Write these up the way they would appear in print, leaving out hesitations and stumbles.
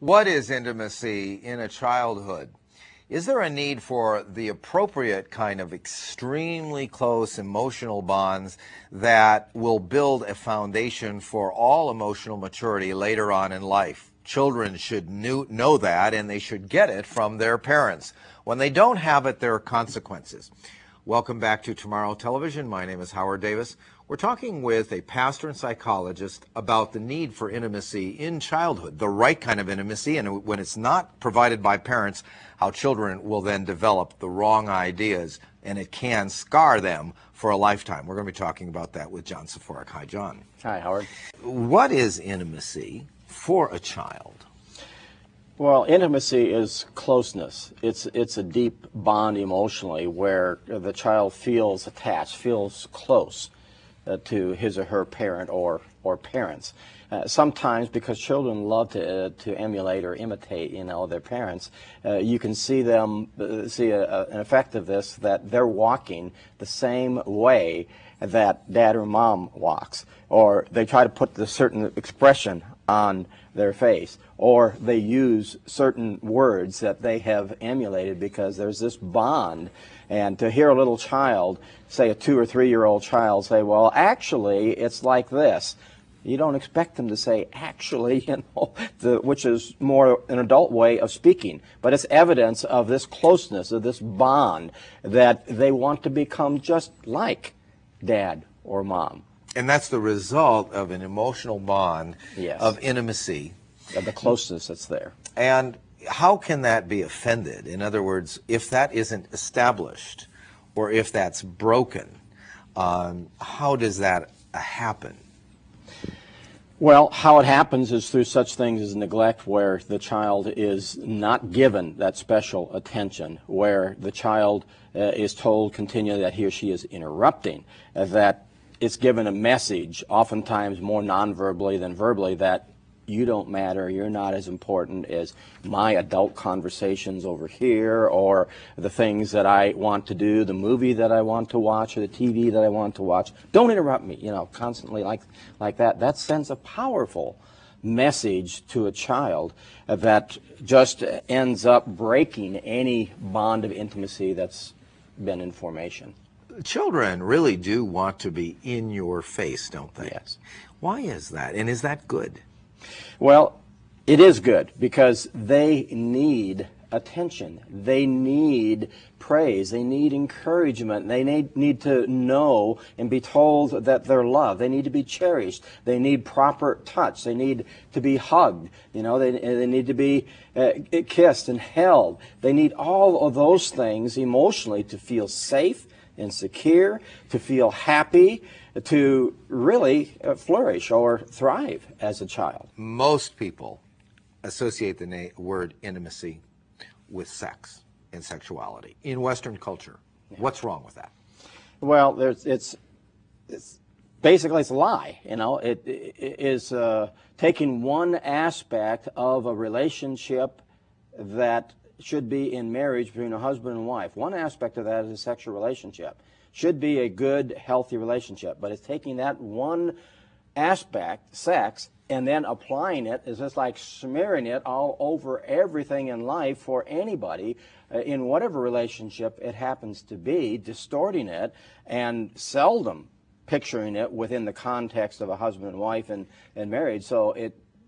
What is intimacy in a childhood? Is there a need for the appropriate kind of extremely close emotional bonds that will build a foundation for all emotional maturity later on in life? Children should know that, and they should get it from their parents. When they don't have it, there are consequences. Welcome back to Tomorrow Television. My name is Howard Davis. We're talking with a pastor and psychologist about the need for intimacy in childhood, the right kind of intimacy, and when it's not provided by parents, how children will then develop the wrong ideas, and it can scar them for a lifetime. We're going to be talking about that with John Cafourek. Hi, John. Hi, Howard. What is intimacy for a child? Well, intimacy is closeness. It's a deep bond emotionally where the child feels attached, feels close to his or her parent or parents. Sometimes, because children love to emulate or imitate, their parents, you can see an effect of this, that they're walking the same way that dad or mom walks, or they try to put the certain expression on their face, or they use certain words that they have emulated because there's this bond. And to hear a little child, say a 2 or 3 year old child, say, well, actually, it's like this. You don't expect them to say, actually, which is more an adult way of speaking. But it's evidence of this closeness, of this bond, that they want to become just like dad or mom. And that's the result of an emotional bond, yes, of intimacy. Of the closeness that's there. And how can that be offended? In other words, if that isn't established or if that's broken, how does that happen? Well, how it happens is through such things as neglect, where the child is not given that special attention, where the child is told continually that he or she is interrupting, that it's given a message, oftentimes more non-verbally than verbally, that you don't matter, you're not as important as my adult conversations over here, or the things that I want to do, the movie that I want to watch, or the TV that I want to watch. Don't interrupt me, constantly like that. That sends a powerful message to a child that just ends up breaking any bond of intimacy that's been in formation. Children really do want to be in your face, don't they? Yes. Why is that? And is that good? Well, it is good because they need attention. They need praise. They need encouragement. They need to know and be told that they're loved. They need to be cherished. They need proper touch. They need to be hugged. They need to be kissed and held. They need all of those things emotionally to feel safe and secure, to feel happy, to really flourish or thrive as a child. Most people associate the word intimacy with sex and sexuality in Western culture. Yeah. What's wrong with that? Well, it's basically it's a lie. It is taking one aspect of a relationship that should be in marriage between a husband and wife. One aspect of that is a sexual relationship. Should be a good, healthy relationship. But it's taking that one aspect, sex, and then applying it is just like smearing it all over everything in life for anybody in whatever relationship it happens to be, distorting it and seldom picturing it within the context of a husband and wife and marriage. So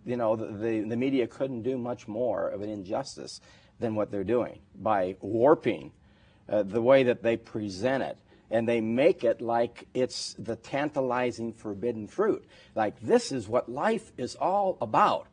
the media couldn't do much more of an injustice than what they're doing by warping the way that they present it. And they make it like it's the tantalizing forbidden fruit. Like this is what life is all about.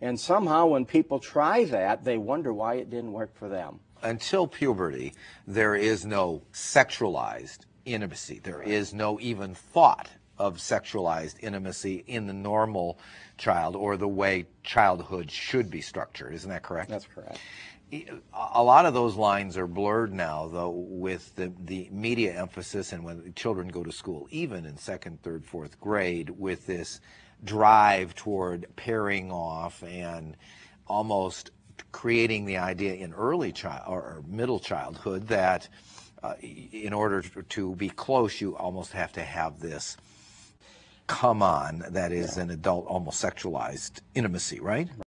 And somehow when people try that, they wonder why it didn't work for them. Until puberty, there is no sexualized intimacy. There is no even thought of sexualized intimacy in the normal child or the way childhood should be structured. Isn't that correct? That's correct. A lot of those lines are blurred now, though, with the media emphasis and when children go to school, even in 2nd, 3rd, 4th grade, with this drive toward pairing off and almost creating the idea in early child or middle childhood that in order to be close, you almost have to have this come on that is an adult, almost sexualized intimacy, right?